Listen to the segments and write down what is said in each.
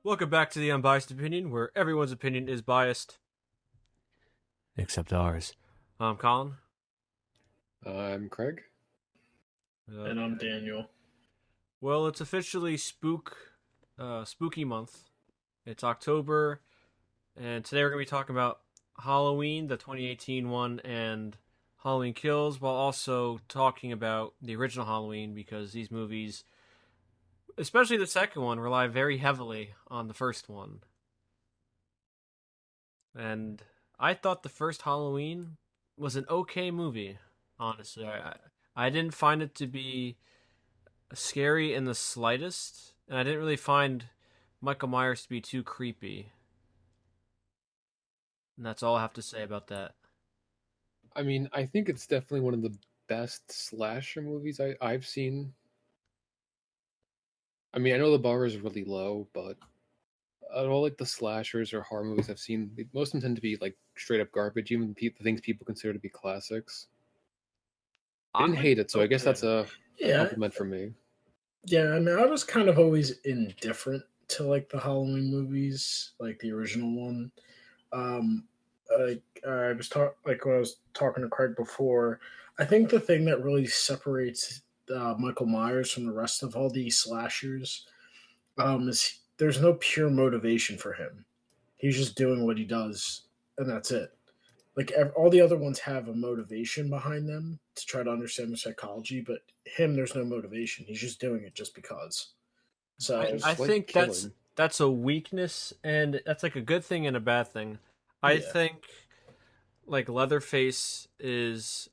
Welcome back to the Unbiased Opinion, where everyone's opinion is biased, except ours. I'm Colin. I'm Craig. And I'm Daniel. Well, it's officially spooky month. It's October, and today we're going to be talking about Halloween, the 2018 one, and Halloween Kills, while also talking about the original Halloween, because these movies, especially the second one, rely very heavily on the first one. And I thought the first Halloween was an okay movie, honestly. I didn't find it to be scary in the slightest, and I didn't really find Michael Myers to be too creepy. And that's all I have to say about that. I mean, I think it's definitely one of the best slasher movies I've seen. I mean, I know the bar is really low, but out of all like the slashers or horror movies I've seen, most of them tend to be like straight up garbage, even the things people consider to be classics. I didn't hate it, so I guess that's a compliment for me. Yeah, I mean, I was kind of always indifferent to like the Halloween movies, like the original one. I was like when I was talking to Craig before. I think the thing that really separates Michael Myers from the rest of all these slashers is there's no pure motivation for him. He's just doing what he does, and that's it. Like all the other ones have a motivation behind them to try to understand the psychology, but him, there's no motivation. He's just doing it just because. So I think that's a weakness, and that's like a good thing and a bad thing. I think like Leatherface is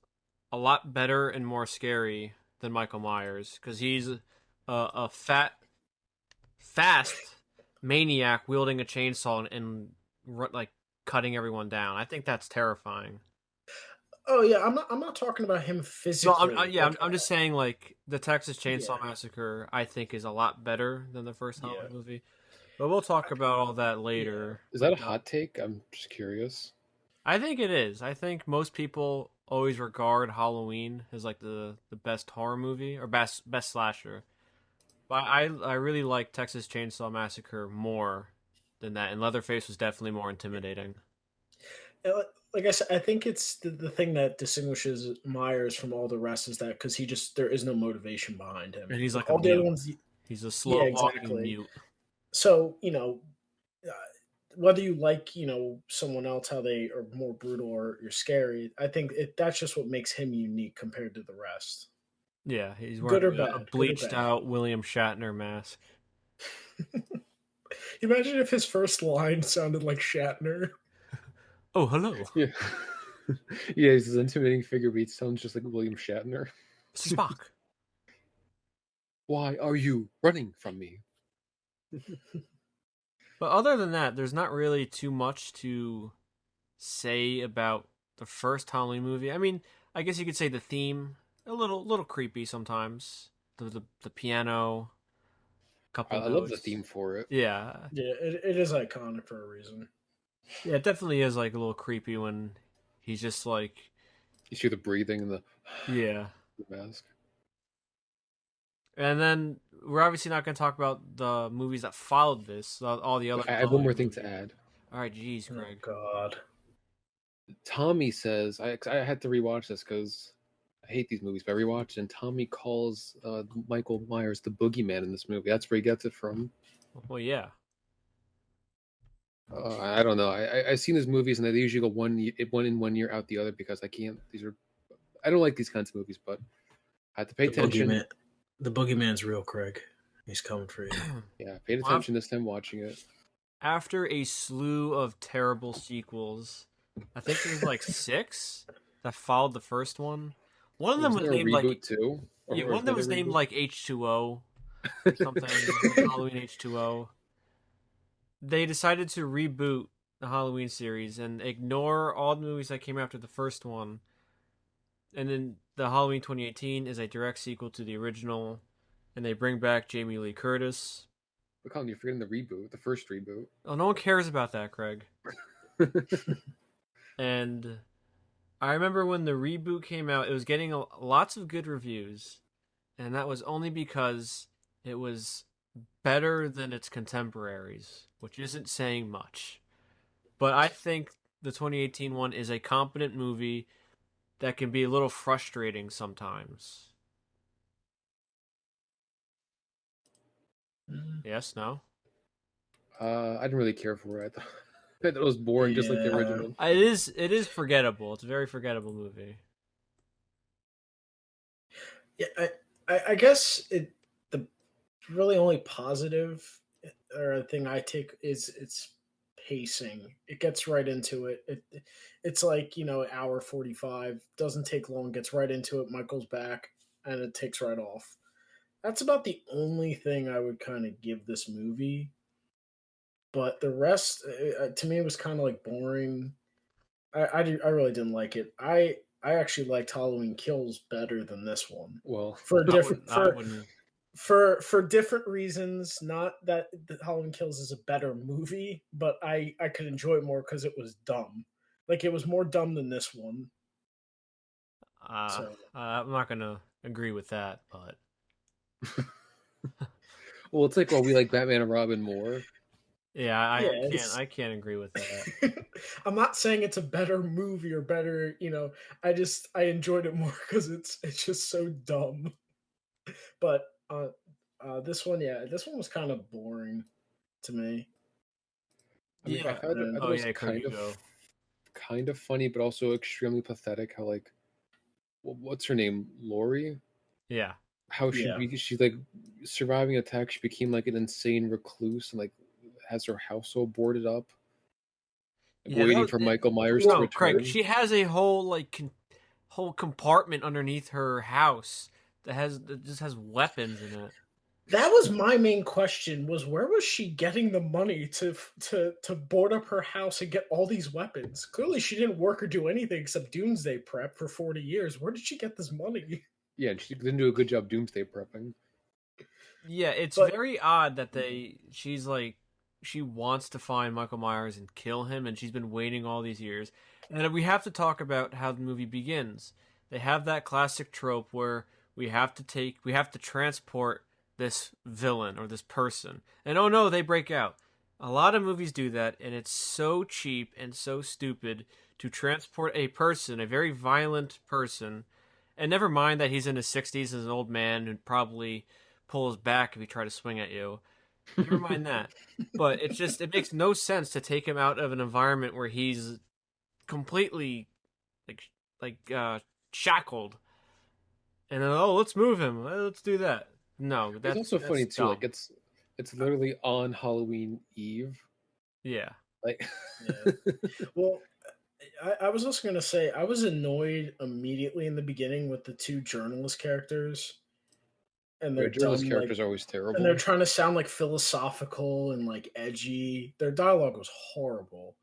a lot better and more scary than Michael Myers because he's a fast maniac wielding a chainsaw and like cutting everyone down. I think that's terrifying. Oh yeah, I'm not talking about him physically. No, I'm just saying like the Texas Chainsaw Massacre I think is a lot better than the first Halloween movie. But we'll talk about all that later. Is that a hot take? I'm just curious. I think it is. I think most people always regard Halloween as like the best horror movie or best slasher. But I really like Texas Chainsaw Massacre more than that, and Leatherface was definitely more intimidating. Like I said, I think it's the thing that distinguishes Myers from all the rest is that because there is no motivation behind him, and he's like all a the mute. other ones. He's a slow walking mute. So whether you like someone else how they are more brutal or you're scary, I think that's just what makes him unique compared to the rest. Yeah, he's wearing a bleached out William Shatner mask. Imagine if his first line sounded like Shatner. Oh, hello. Yeah. Yeah, he's this intimidating figure, but he sounds just like William Shatner. Spock. Why are you running from me? But other than that, there's not really too much to say about the first Halloween movie. I mean, I guess you could say the theme a little creepy sometimes. The piano. I love the theme for it. Yeah. Yeah, it is iconic for a reason. Yeah, it definitely is like a little creepy when he's just like you see the breathing and the the mask. And then we're obviously not going to talk about the movies that followed this. All the other. I have one more thing to add. All right, geez, Craig. Oh, God. Tommy says I had to rewatch this because I hate these movies, but I rewatched and Tommy calls Michael Myers the boogeyman in this movie. That's where he gets it from. Well, yeah. I don't know. I've seen these movies and they usually go one in 1 year, out the other because I can't. I don't like these kinds of movies, but I had to pay attention. The boogeyman's real, Craig. He's coming for you. Yeah, paid attention this time watching it. After a slew of terrible sequels, I think there's like 6 that followed the first one. One of them was named like too. Yeah, one of them was named like H2O, something Halloween H2O. They decided to reboot the Halloween series and ignore all the movies that came after the first one. And then the Halloween 2018 is a direct sequel to the original, and they bring back Jamie Lee Curtis. But Colin, you're forgetting the reboot, the first reboot. Oh, no one cares about that, Craig. And I remember when the reboot came out, it was getting lots of good reviews, and that was only because it was better than its contemporaries, which isn't saying much. But I think the 2018 one is a competent movie that can be a little frustrating sometimes. Mm. Yes, no? I didn't really care for it. I thought it was boring, just like the Yeah, original. It is forgettable. It's a very forgettable movie. yeah. I guess the really only positive or thing I take is its pacing. It gets right into it. It's like hour 45. Doesn't take long. Gets right into it. Michael's back, and it takes right off. That's about the only thing I would kind of give this movie. But the rest, to me, was kind of like boring. I really didn't like it. I actually liked Halloween Kills better than this one Well, for I different wouldn't. I wouldn't. for different reasons. Not that the Halloween Kills is a better movie, but I could enjoy it more because it was dumb. Like it was more dumb than this one. So I'm not gonna agree with that, but well, it's like, well, we like Batman and Robin more. yeah, yeah, I can't. it's. I can't agree with that. I'm not saying it's a better movie or better. I enjoyed it more because it's just so dumb. But this one, yeah, this one was kind of boring to me. I mean, Yeah. I thought And it Oh was yeah, Kurt, you go. kind of funny, but also extremely pathetic. How like, what's her name, Lori? Yeah. How yeah, she's like surviving attack. She became like an insane recluse and like has her household boarded up, like Yeah, that waiting was for it. Michael Myers to No, Craig. return. She has a whole whole compartment underneath her house that just has weapons in it. that was my main question: was where was she getting the money to board up her house and get all these weapons? Clearly, she didn't work or do anything except doomsday prep for 40 years. Where did she get this money? Yeah, and she didn't do a good job doomsday prepping. Yeah, it's But very odd that she's like she wants to find Michael Myers and kill him, and she's been waiting all these years. And we have to talk about how the movie begins. They have that classic trope where we have to transport this villain or this person. And oh no, they break out. A lot of movies do that, and it's so cheap and so stupid to transport a person, a very violent person, and never mind that he's in his 60s as an old man who'd probably pull his back if he tried to swing at you. Never mind that. But it makes no sense to take him out of an environment where he's completely like like shackled. And then, oh, let's move him. Let's do that. No, It's also that's funny too. Like dumb. it's literally on Halloween Eve. Yeah. Like, yeah, well, I was also gonna say I was annoyed immediately in the beginning with the two journalist characters and yeah, they're journalist dumb characters like are always and they're terrible. trying to sound like philosophical and like edgy. Their dialogue was horrible.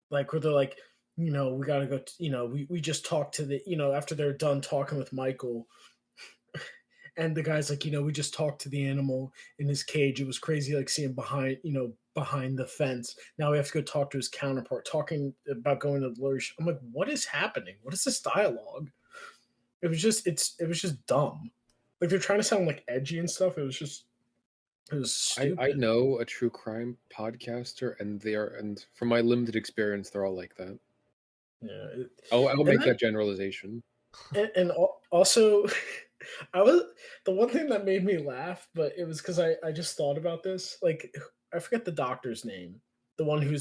Like where they're like, we gotta go. We just talked to the after they're done talking with Michael, and the guy's like, we just talked to the animal in his cage. It was crazy, like seeing behind the fence. Now we have to go talk to his counterpart, talking about going to the lawyers. I'm like, what is happening? What is this dialogue? It was just dumb. Like they're trying to sound like edgy and stuff. It was I stupid. know a true crime podcaster, and they are, and from my limited experience, they're all like that. Yeah, I'll and make then that generalization. also, I was the one thing that made me laugh, but it was because I just thought about this. Like, I forget the doctor's name, the one who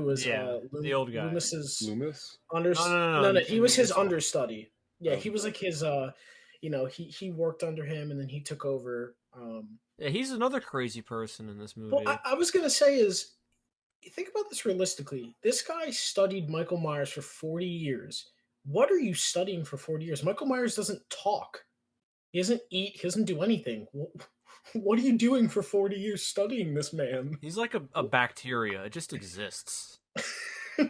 was Yeah. The old guy. Loomis's Loomis. No, no, no, no, no, no. he In was his this one. understudy. Yeah, Oh, he was like his he worked under him and then he took over. Yeah, he's another crazy person in this Well, movie. I was gonna say is think about this realistically. This guy studied Michael Myers for 40 years. What are you studying for 40 years? Michael Myers doesn't talk. He doesn't eat. He doesn't do anything. What are you doing for 40 years studying this man? He's like a bacteria. It just exists. well,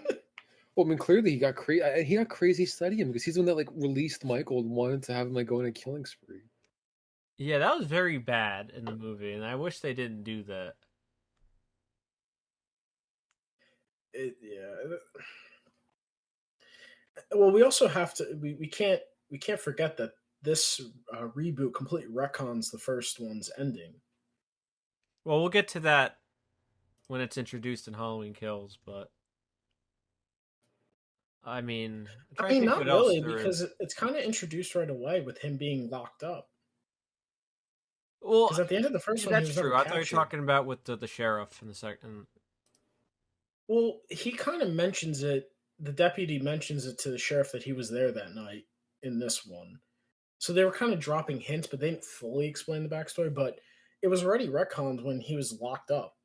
I mean, clearly he got crazy studying because he's the one that like released Michael and wanted to have him like go on a killing spree. Yeah, that was very bad in the movie, and I wish they didn't do that. Yeah. Well, we also have to. We can't forget that this reboot completely retcons the first one's ending. Well, we'll get to that when it's introduced in Halloween Kills, but I mean, I'm I trying to mean, think not what else really, there because is. it's kind of introduced right away with him being locked up. Well, Because at the end of the yeah, first one, he that's was never true. I thought you were captured. talking about with the sheriff in the second. Well, he kind of mentions it. The deputy mentions it to the sheriff that he was there that night in this one. So they were kind of dropping hints, but they didn't fully explain the backstory. But it was already retconned when he was locked up.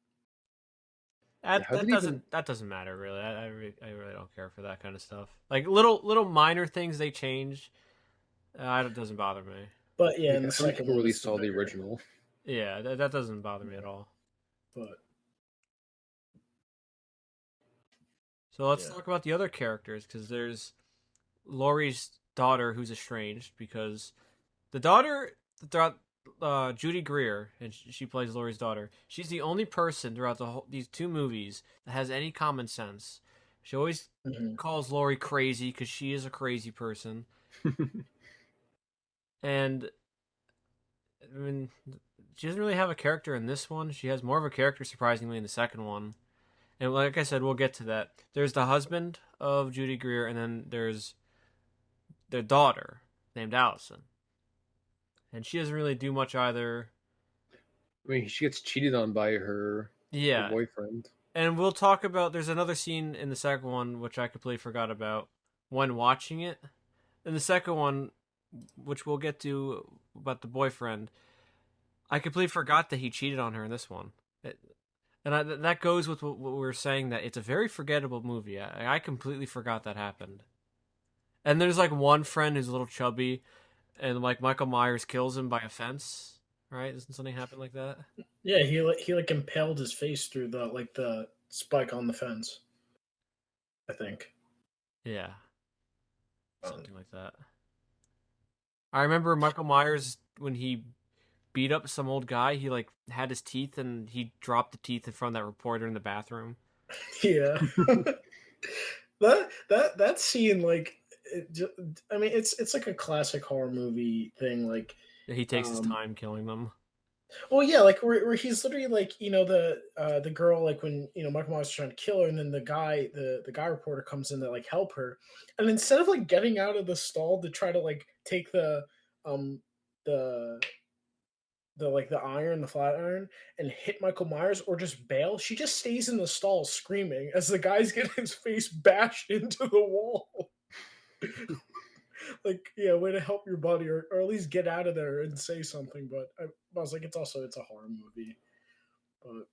Yeah, That how did that he even? doesn't matter really. I really don't care for that kind of stuff. Like little minor things they change. It doesn't bother me. But yeah, Like, in the how many second people one, really it's the saw the bigger. original? Yeah, that doesn't bother me at all. But So let's yeah. talk about the other characters because there's Laurie's daughter who's estranged because the daughter throughout Judy Greer and she plays Laurie's daughter. She's the only person throughout these two movies that has any common sense. She always Mhm. calls Laurie crazy because she is a crazy person, and I mean she doesn't really have a character in this one. She has more of a character surprisingly in the second one. And like I said, we'll get to that. There's the husband of Judy Greer, and then there's their daughter named Allison, and she doesn't really do much either. I mean, she gets cheated on by her Yeah, boyfriend. and we'll talk about. There's another scene in the second one which I completely forgot about when watching it. In the second one, which we'll get to about the boyfriend, I completely forgot that he cheated on her in this one. That goes with what we were saying that it's a very forgettable movie. I completely forgot that happened. And there's like one friend who's a little chubby, and like Michael Myers kills him by a fence. Right? Doesn't something happen like that? Yeah, he impaled his face through the spike on the fence. I think. Yeah, Um, something like that. I remember Michael Myers when he beat up some old guy. He like had his teeth and he dropped the teeth in front of that reporter in the bathroom. yeah. That scene I mean it's like a classic horror movie thing He takes his um time killing them. well yeah like where he's literally like the girl like when Michael Myers is trying to kill her and then the guy reporter comes in to like help her and instead of like getting out of the stall to try to like take um the the iron, the flat iron, and hit Michael Myers or just bail, she just stays in the stall screaming as the guy's getting his face bashed into the wall. Like, yeah, way to help your buddy, or at least get out of there and say something. But I was like, it's a horror movie, but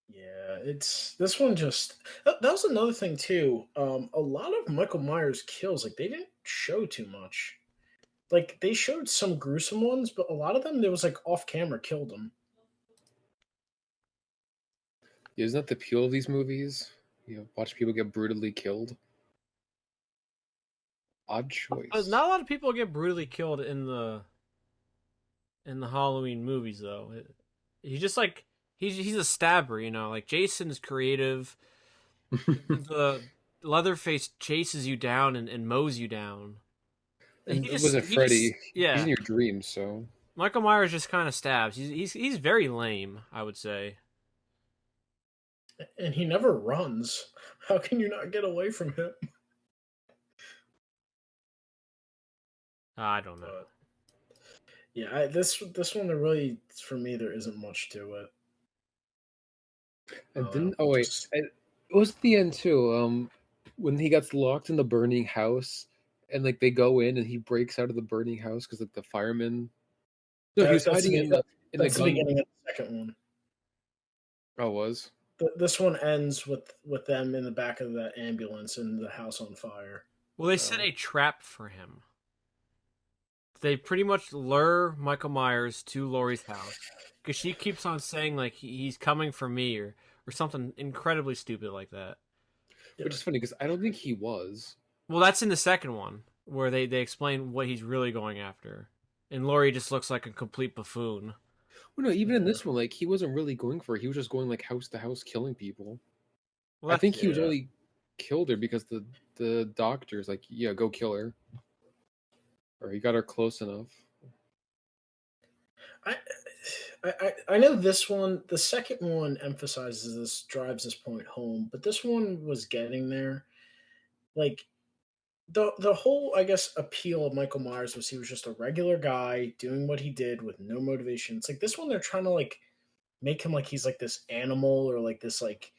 yeah, it's this one just that was another thing too. A lot of Michael Myers kills like they didn't show too much. Like they showed some gruesome ones, but a lot of them there was like off camera killed them. Isn't that the appeal of these movies? Watch people get brutally killed. Odd choice. Not a lot of people get brutally killed in the Halloween movies though. He's just like he's a stabber, you know. Like Jason's creative. The Leatherface chases you down and mows you down. And it wasn't He just Freddy. He's in yeah. your dreams, so Michael Myers just kind of stabs. He's very lame, I would say. And he never runs. How can you not get away from him? I don't know. But yeah, this one there really for me there isn't much to it. and didn't oh It wait. just It was at the end too. When he gets locked in the burning house and like they go in and he breaks out of the burning house because like the firemen. No, he was that's hiding in the that's the gun. beginning of the second one. Oh, was. This one ends with them in the back of the ambulance and the house on fire. Well, they set a trap for him. They pretty much lure Michael Myers to Laurie's house because she keeps on saying like he's coming for me or something incredibly stupid like that. Which Yeah. is funny because I don't think he was. Well, that's in the second one where they explain what he's really going after, and Laurie just looks like a complete buffoon. Well, no, even in Yeah. this one, like he wasn't really going for it. He was just going like house to house killing people. Well, I that's think he was Yeah. only killed her because the doctor's like, yeah, go kill her, or he got her close enough. I, I know this one. The second one emphasizes this, drives this point home, but this one was getting there. Like the whole, I guess, appeal of Michael Myers was he was just a regular guy doing what he did with no motivation. It's like this one they're trying to like make him like he's like this animal or like this like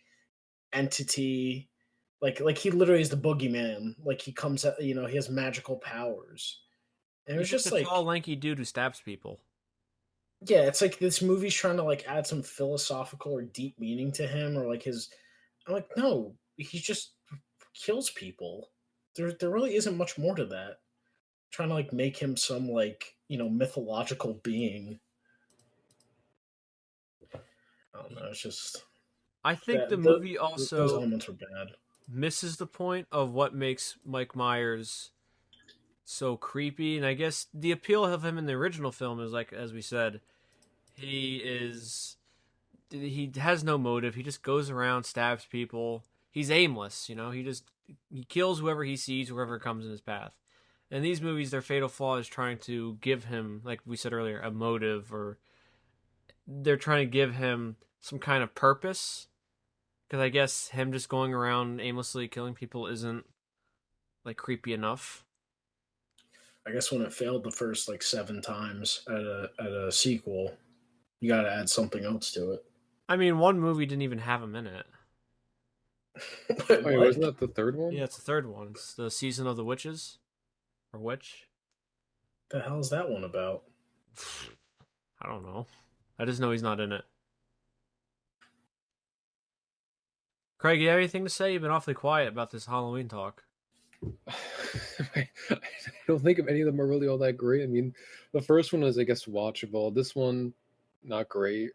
entity. Like he literally is the boogeyman. Like he comes out, he has magical powers. And it He's was just just a tall, like, lanky dude who stabs people. yeah, it's like this movie's trying to like add some philosophical or deep meaning to him or like his. I'm like, no, he just kills people. There really isn't much more to that. Trying to like make him some like mythological being. I don't know. It's just I think the that movie those also elements are bad. misses the point of what makes Mike Myers so creepy. And I guess the appeal of him in the original film is like, as we said, he has no motive. He just goes around, stabs people. He's aimless, he kills whoever he sees, whoever comes in his path. In these movies, their fatal flaw is trying to give him, like we said earlier, a motive, or they're trying to give him some kind of purpose. Because I guess him just going around aimlessly killing people isn't like creepy enough. I guess when it failed the first like 7 times at a sequel, you got to add something else to it. I mean, one movie didn't even have him in it. Wait, Wait, wasn't what? that the third one? Yeah, it's the third one. It's the Season of the Witches, or Witch. The hell is that one about? I don't know. I just know he's not in it. Craig, you have anything to say? You've been awfully quiet about this Halloween talk. I don't think of any of them are really all that great. I mean, the first one is, I guess, watchable. This one, not great.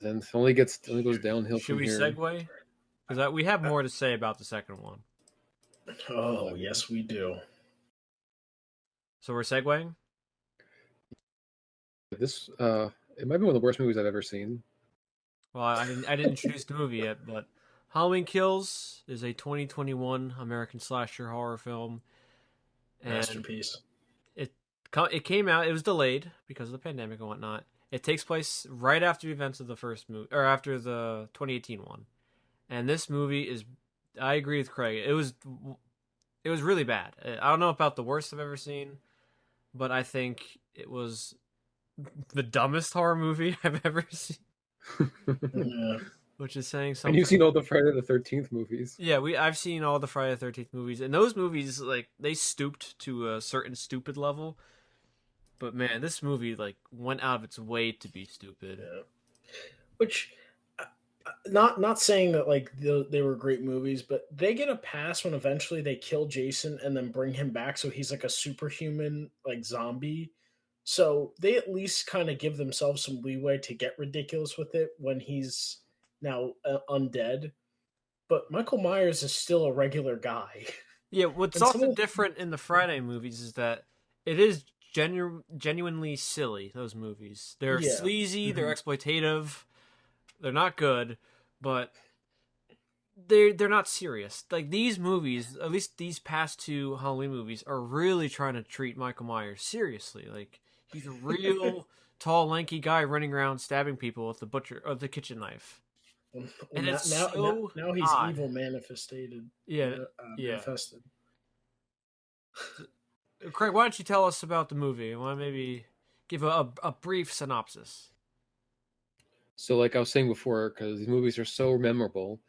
Then it only goes downhill Should from we here. segue? Because we have more to say about the second one. Oh, yes, we do. So we're segueing? This it might be one of the worst movies I've ever seen. Well, I didn't introduce the movie yet, but Halloween Kills is a 2021 American slasher horror film. And Masterpiece. it came out. It was delayed because of the pandemic and whatnot. It takes place right after the events of the first movie, or after the 2018 one. And this movie is, I agree with Craig. It was really bad. I don't know about the worst I've ever seen, but I think it was the dumbest horror movie I've ever seen. Yeah. Which is saying something. And you've seen all the Friday the 13th movies. Yeah, I've seen all the Friday the 13th movies, and those movies like they stooped to a certain stupid level. But man, this movie like went out of its way to be stupid. Yeah. Which, not saying that like they were great movies, but they get a pass when eventually they kill Jason and then bring him back, so he's like a superhuman like zombie. So they at least kind of give themselves some leeway to get ridiculous with it when he's now undead. But Michael Myers is still a regular guy. Yeah, what's And also different in the Friday movies is that it is genuinely silly. Those movies, they're Yeah. sleazy, they're Mhm. exploitative, they're not good, but they're not serious. Like these movies, at least these past two Halloween movies, are really trying to treat Michael Myers seriously. Like he's a real tall, lanky guy running around stabbing people with the butcher or the kitchen knife. Well, And it's now, so now he's odd. evil manifested. Yeah, yeah. Manifested. Craig, why don't you tell us about the movie? I want to maybe give a brief synopsis. So, like I was saying before, because these movies are so memorable,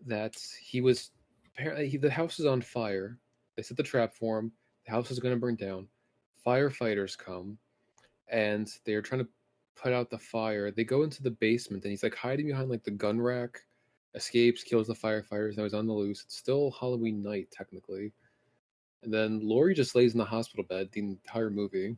that he was apparently the house is on fire. They set the trap for him. The house is going to burn down. Firefighters come, and they're trying to put out the fire. They go into the basement, and he's like hiding behind like the gun rack. Escapes, kills the firefighters. Now he's on the loose. It's still Halloween night technically, and then Laurie just lays in the hospital bed the entire movie.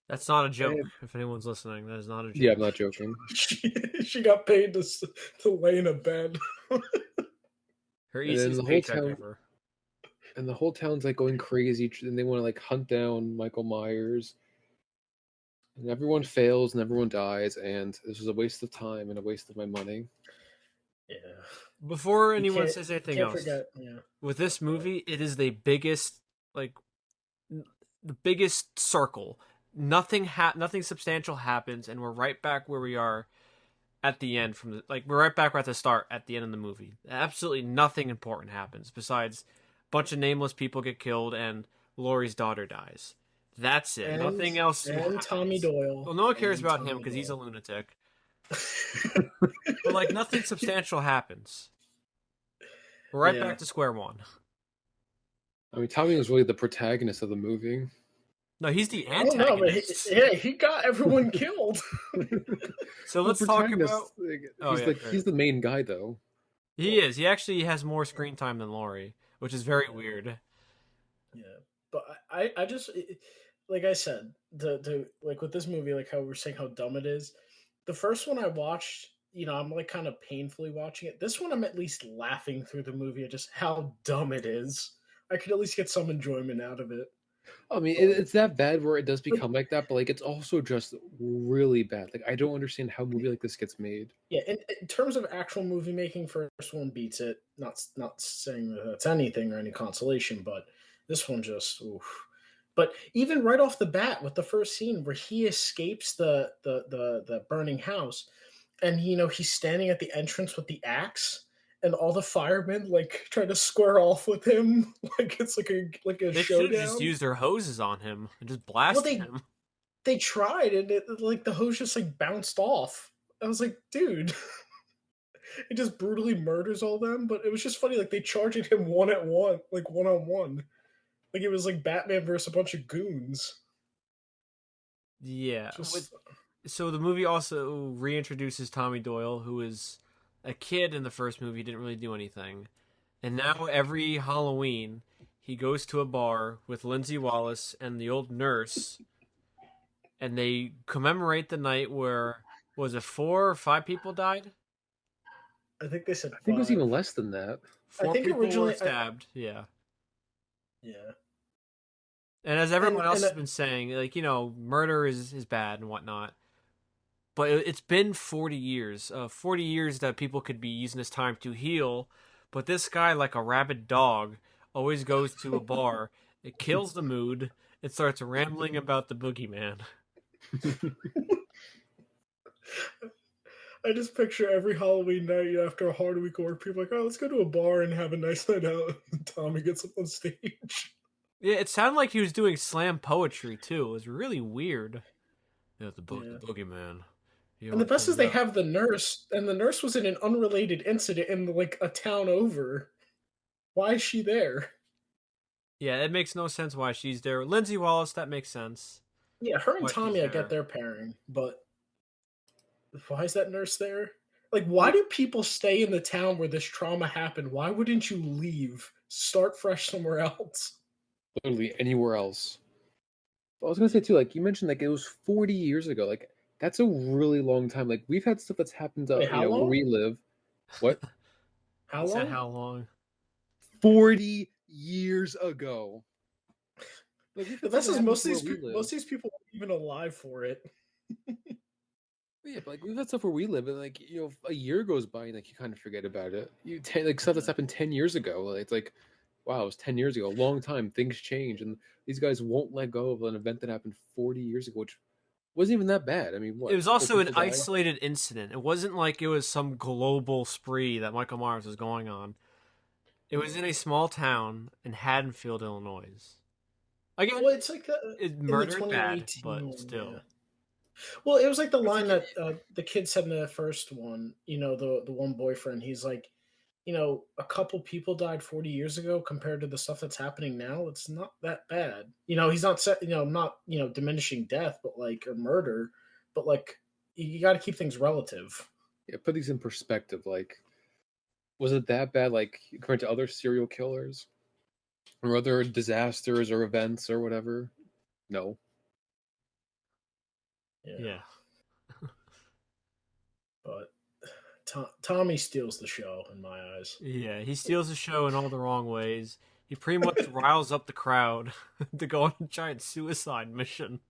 That's not a joke. And, If anyone's listening, that is not a joke. yeah, I'm not joking. she got paid to lay in a bed. Her And then easiest the whole paycheck town, ever. and the whole town's like going crazy, and they want to like hunt down Michael Myers. And everyone fails and everyone dies, and this was a waste of time and a waste of my money. Yeah. Before You anyone can't, says you anything can't else, forget. Yeah. with this movie, it is the biggest, like, the biggest circle nothing substantial happens, and we're right back where we are at the end we're right back at the start at the end of the movie. Absolutely nothing important happens besides a bunch of nameless people get killed and Laurie's daughter dies. That's it. and Nothing else and Tommy happens. Doyle. Well, no one cares And about him Tommy because he's a Doyle. lunatic. But like nothing substantial happens. We're right Yeah. back to square one. I mean, Tommy was really the protagonist of the movie. No, he's the I don't know, but antagonist. he got everyone killed. So The let's talk protagonist, about. like, Oh he's yeah, like sure. he's the main guy though. He is. He actually has more screen time than Laurie, which is very weird. Yeah, but I just like I said, the like with this movie, like how we're saying how dumb it is. The first one I watched, I'm like kind of painfully watching it. This one, I'm at least laughing through the movie at just how dumb it is. I could at least get some enjoyment out of it. I mean, But it's that bad where it does like, become like that, but like it's also just really bad. Like I don't understand how a movie like this gets made. yeah, in terms of actual movie making, first one beats it. Not saying that that's anything or any consolation, but this one just. Oof. But even right off the bat with the first scene where he escapes the burning house, and he's standing at the entrance with the axe, and all the firemen like try to square off with him, like it's like a They should have just showdown. used their hoses on him and just Well, blasted they him. they tried, and like the hose just like bounced off. I was like, dude, it just brutally murders all them. But it was just funny, like they charged him one at one, like one on one, like it was like Batman versus a bunch of goons. Yeah. Just So the movie also reintroduces Tommy Doyle, who is a kid in the first movie, didn't really do anything. And now every Halloween, he goes to a bar with Lindsay Wallace and the old nurse, and they commemorate the night where, was it 4 or 5 people died? I think they said I think it was even 5. less than that. I Four think people were originally, stabbed, yeah. yeah, And as everyone else and has been saying, like, murder is bad and whatnot. But it's been 40 years. 40 years that people could be using this time to heal. But this guy, like a rabid dog, always goes to a bar. It kills the mood. It starts rambling about the boogeyman. I just picture every Halloween night after a hard week of work, people are like, oh, let's go to a bar and have a nice night out. And Tommy gets up on stage. Yeah, it sounded like he was doing slam poetry, too. It was really weird. Yeah, the Yeah. boogeyman. He And the always best is comes they out. have the nurse, and the nurse was in an unrelated incident in like a town over. Why is she there? Yeah, it makes no sense why she's there. Lindsay Wallace, that makes sense. Yeah, her and Why she's Tommy, I get there. their pairing, but why is that nurse there? Like, why do people stay in the town where this trauma happened? Why wouldn't you leave? Start fresh somewhere else. Literally anywhere else. I was gonna say too, like you mentioned, like it was 40 years ago. Like that's a really long time. Like we've had stuff that's happened to Wait, how where long? we live. What? How He said long? how long? 40 years ago. Like we've The had stuff best that is happens to where we live. most of these people aren't even alive for it. Yeah, but like we've had stuff where we live, and like a year goes by, and like you kind of forget about it. Like stuff that's happened 10 years ago. Like, it's like, wow, it was 10 years ago. A long time. Things change, and these guys won't let go of an event that happened 40 years ago, which wasn't even that bad. I mean, It what? was Four also an people died. isolated incident. It wasn't like it was some global spree that Michael Myers was going on. It was in a small town in Haddonfield, Illinois. Again, Well, it's like in the murder is bad, 2018 but one, yeah. still. Well, it was like the It's line like that the kid said in the first one. The one boyfriend. He's like, a couple people died 40 years ago compared to the stuff that's happening now. It's not that bad. He's not not diminishing death, but like or murder, but like you got to keep things relative. yeah, put these in perspective. Like, was it that bad? Like compared to other serial killers or other disasters or events or whatever? No. Yeah, Yeah. but Tommy steals the show in my eyes. Yeah, he steals the show in all the wrong ways. He pretty much riles up the crowd to go on a giant suicide mission.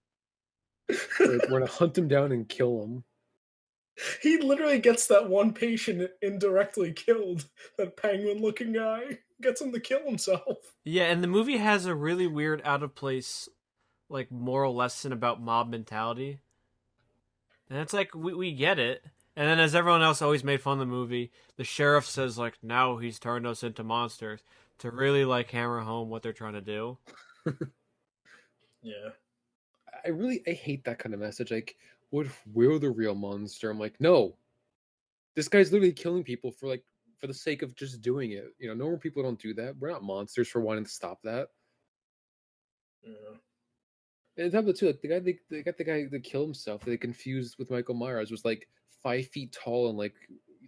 Like, we're gonna hunt him down and kill him. He literally gets that one patient indirectly killed. That penguin-looking guy gets him to kill himself. Yeah, and the movie has a really weird out of place like moral lesson about mob mentality. And it's like we get it. And then as everyone else always made fun of the movie, the sheriff says like now he's turned us into monsters to really like hammer home what they're trying to do. Yeah. I hate that kind of message. Like, what if we're the real monster? I'm like, no. This guy's literally killing people for the sake of just doing it. Normal people don't do that. We're not monsters for wanting to stop that. Yeah. And top of the two, like they got the guy that killed himself. They confused with Michael Myers was like 5 feet tall and like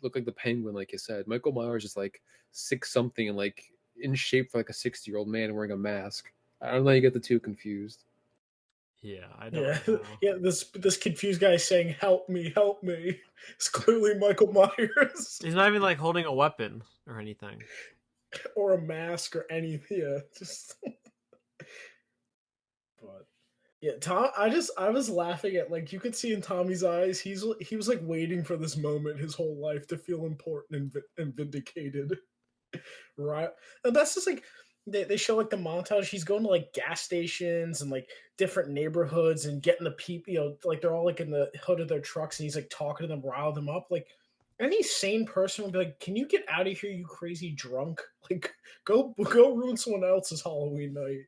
looked like the Penguin, like you said. Michael Myers is like 6 something and like in shape for like a 60-year-old man wearing a mask. I don't know how you get the two confused. Yeah, I Yeah, don't know. yeah. This confused guy saying "Help me, help me." It's clearly Michael Myers He's not even like holding a weapon or anything. or a mask or anything. Yeah, just. But yeah, Tom. I was laughing at like you could see in Tommy's eyes. He was like waiting for this moment his whole life to feel important and vindicated. Right, and that's just like they show like the montage. He's going to like gas stations and like different neighborhoods and getting the people. Like they're all like in the hood of their trucks, and he's like talking to them, rile them up. Like any sane person would be like, "Can you get out of here, you crazy drunk? Like go ruin someone else's Halloween night."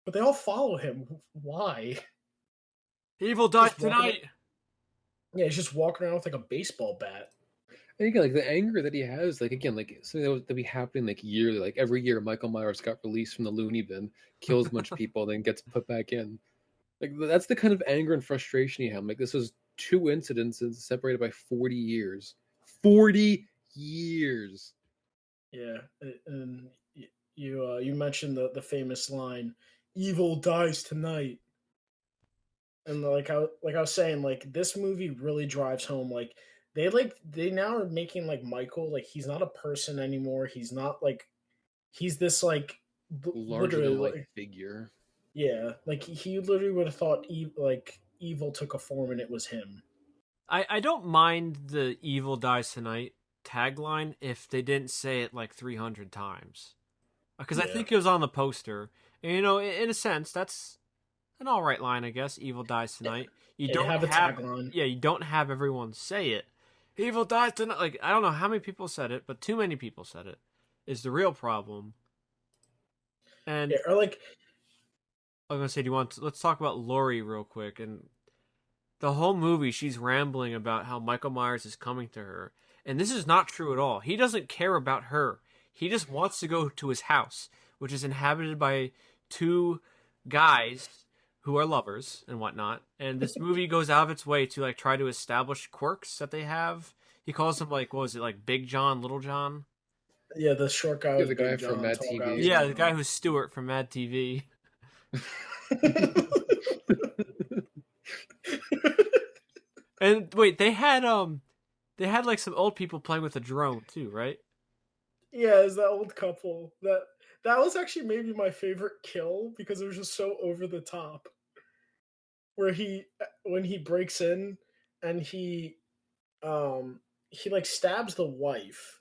But they all follow him. Why? Evil dies Just walking. tonight. Yeah, he's just walking around with like a baseball bat. And again, like the anger that he has, like again, like something that be happening like yearly, like every year, Michael Myers got released from the loony bin, kills a bunch of people, then gets put back in. Like that's the kind of anger and frustration he had. Like this was 2 incidences separated by 40 years. 40 years. Yeah, and you mentioned the famous line, "Evil dies tonight," and like I was saying, like this movie really drives home. They now are making like Michael like he's not a person anymore. He's not like he's this like Larger literally than life like figure. yeah like he literally would have thought like evil took a form and it was him. I don't mind the evil dies tonight tagline if they didn't say it like 300 times. Because I Yeah, think it was on the poster. And, in a sense, that's an all right line, I guess. Evil dies tonight. You yeah, don't have a have, tagline. yeah, you don't have everyone say it. Evil dies tonight. Like I don't know how many people said it, but too many people said it. Is the real problem. Yeah, And or like I was gonna say, let's talk about Laurie real quick. And the whole movie, she's rambling about how Michael Myers is coming to her, and this is not true at all. He doesn't care about her. He just wants to go to his house, which is inhabited by two guys who are lovers and whatnot. And this movie goes out of its way to like try to establish quirks that they have. He calls them like what was it like Big John, Little John? yeah, the short guy Yeah, was the guy Big from John, Mad tall guy TV. was Yeah, Little the guy John. who's Stewart from Mad TV. And wait, they had like some old people playing with a drone too, right? Yeah, it's that old couple. That was actually maybe my favorite kill because it was just so over the top. Where he when he breaks in and he like stabs the wife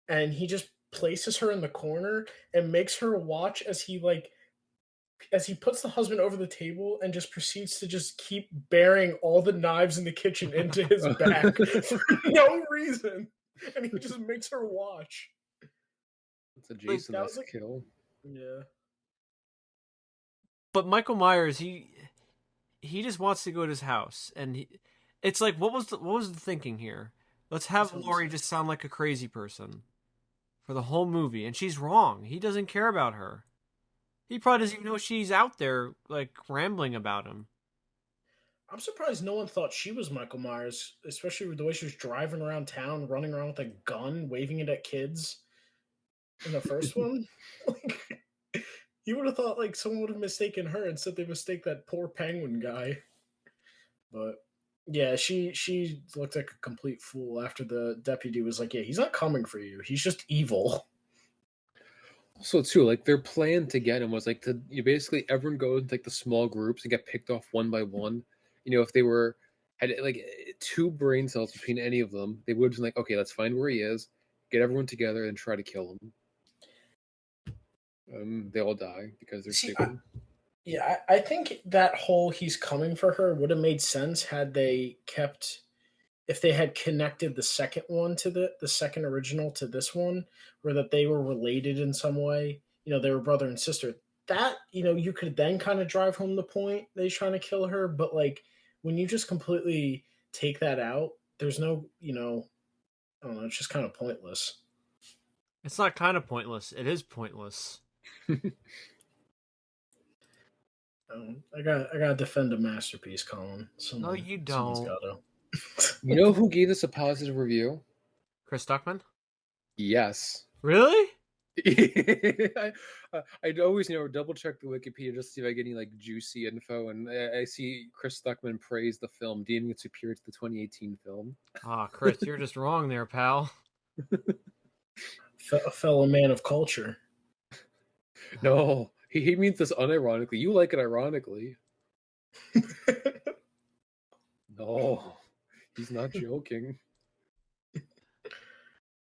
and he just places her in the corner and makes her watch as he puts the husband over the table and just proceeds to just keep bearing all the knives in the kitchen into his back for no reason. And he just makes her watch. It's a Like, That was Jason-esque like kill. yeah. but Michael Myers, he just wants to go to his house, and it's like what was the thinking here? Let's have Laurie just sound like a crazy person for the whole movie, and she's wrong. He doesn't care about her. He probably doesn't even know she's out there like rambling about him. I'm surprised no one thought she was Michael Myers, especially with the way she was driving around town, running around with a gun, waving it at kids in the first one. Like, you would have thought like someone would have mistaken her and said they mistake that poor penguin guy. But yeah, she looked like a complete fool after the deputy was like, "Yeah, he's not coming for you. He's just evil." Also, too, like their plan to get him was like to you basically everyone goes into like the small groups and get picked off one by one. If they were had like two brain cells between any of them, they would have been like, okay, let's find where he is, get everyone together, and try to kill him. They all die because they're See, stupid. Yeah, I think that whole he's coming for her would have made sense had they kept if they had connected the second one to the second original to this one, or that they were related in some way. They were brother and sister. That you could then kind of drive home the point that he's trying to kill her. But like when you just completely take that out, there's no I don't know. It's just kind of pointless. It's not kind of pointless. It is pointless. I gotta defend a masterpiece, Colin. No, you Someone's don't. got to. You know who gave this a positive review? Chris Duckman? Yes. Really? I'd always double check the Wikipedia just to see if I get any like juicy info, and I see Chris Stuckman praise the film, deeming it superior to the 2018 film. Ah, Chris, you're just wrong there, pal. A fellow man of culture. No, he means this unironically. You like it ironically. No, he's not joking.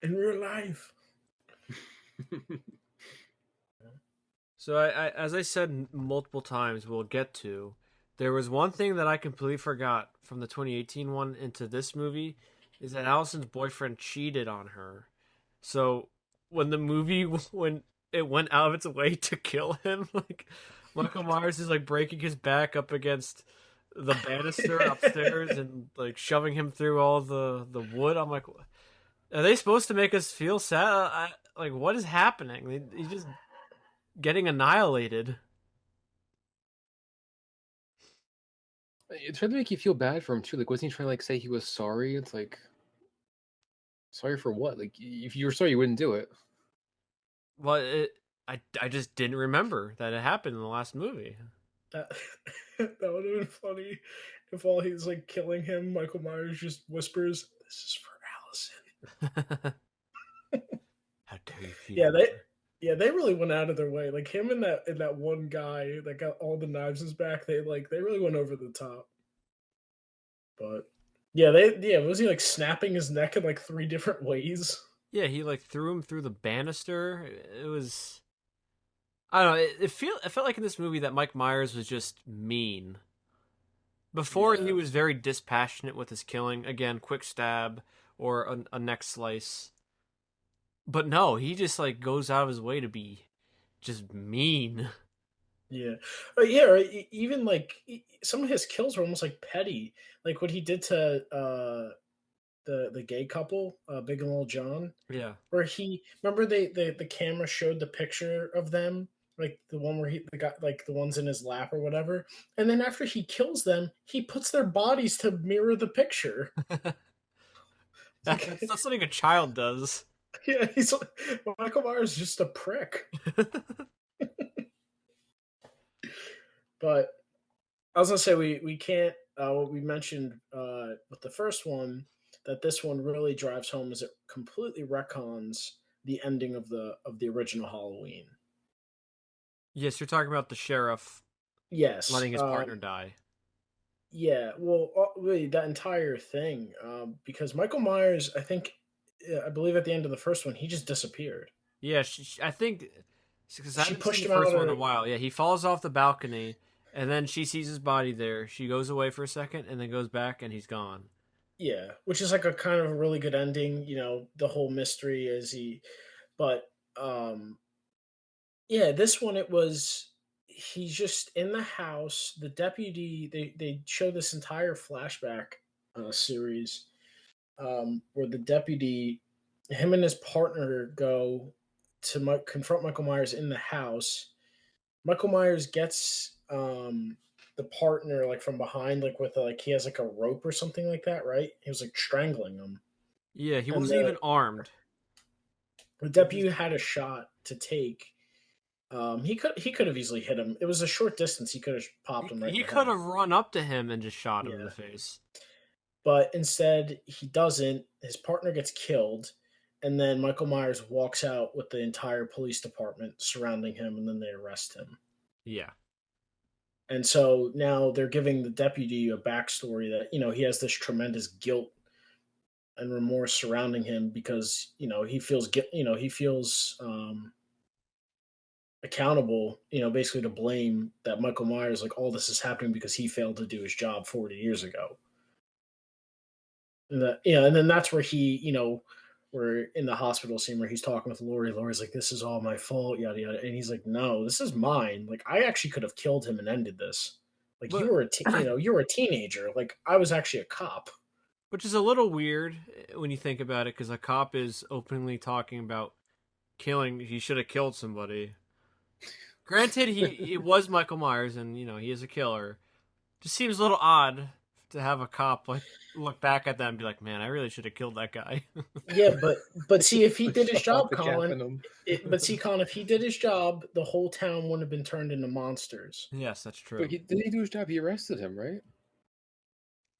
In real life. So as I said multiple times, we'll get to. There was one thing that I completely forgot from the 2018 one into this movie, is that Allison's boyfriend cheated on her. So when the movie when it went out of its way to kill him, like Michael Myers is like breaking his back up against the banister upstairs and like shoving him through all the wood. I'm like, are they supposed to make us feel sad? Like, what is happening? He's just getting annihilated. It tried to make you feel bad for him too. Like, wasn't he trying to like say he was sorry? It's like, sorry for what? Like, if you were sorry, you wouldn't do it. Well, I just didn't remember that it happened in the last movie. That that would have been funny if while he's like killing him, Michael Myers just whispers, "This is for Allison." How dare you feel? Yeah, they really went out of their way. Like him and that one guy that got all the knives in his back. They really went over the top. But yeah, was he like snapping his neck in like three different ways? Yeah, he like threw him through the banister. It was, I don't know. It felt like in this movie that Mike Myers was just mean. Before he Yeah, was very dispassionate with his killing. Again, quick stab or a neck slice. But no, he just like goes out of his way to be just mean. yeah, yeah. Or even like some of his kills were almost like petty, like what he did to the gay couple, Big and Little John, Yeah. where he remember the camera showed the picture of them, like the one where he the guy like the ones in his lap or whatever, and then after he kills them, he puts their bodies to mirror the picture. It's like, That's something a child does. yeah, he's like, Michael Myers is just a prick. But I was gonna say we can't. What we mentioned with the first one, that this one really drives home is it completely retcons the ending of the original Halloween. Yes, you're talking about the sheriff Yes. letting his partner die. Yeah. Well, really, that entire thing, because Michael Myers, I believe at the end of the first one, he just disappeared. Yeah, I think because I She haven't seen pushed the him out first one in a of while. Yeah, he falls off the balcony, and then she sees his body there. She goes away for a second, and then goes back, and he's gone. yeah, which is like a kind of a really good ending. The whole mystery is but um, yeah, this one it was he's just in the house. The deputy they show this entire flashback series where the deputy, him and his partner go to confront Michael Myers in the house. Michael Myers gets the partner like from behind, like with like he has like a rope or something like that, right? He was like strangling him, Yeah, he and wasn't even armed. the He just deputy had a shot to take. He could have easily hit him. It was a short distance. He could have popped him right in he the could head. have run up to him and just shot him in the Yeah, face. but instead he doesn't. His partner gets killed, and then Michael Myers walks out with the entire police department surrounding him, and then they arrest him. Yeah, And so now they're giving the deputy a backstory that he has this tremendous guilt and remorse surrounding him because he feels accountable, basically to blame that Michael Myers, like all this is happening because he failed to do his job 40 years ago. And then that's where we're in the hospital scene where he's talking with Laurie. Laurie's like, "This is all my fault," yada yada, and he's like, "No, this is mine. Like, I actually could have killed him and ended this. Like, you But were you were a teenager. Like, I was actually a cop." which is a little weird when you think about it, because a cop is openly talking about killing. He should have killed somebody. Granted, it was Michael Myers, and he is a killer. Just seems a little odd to have a cop like look back at that and be like, "Man, I really should have killed that guy." Yeah, but see, if he did his Off job, the cap in Colin. him. But see, Colin, if he did his job, the whole town wouldn't have been turned into monsters. Yes, that's true. But didn't he do his job? He arrested him, right?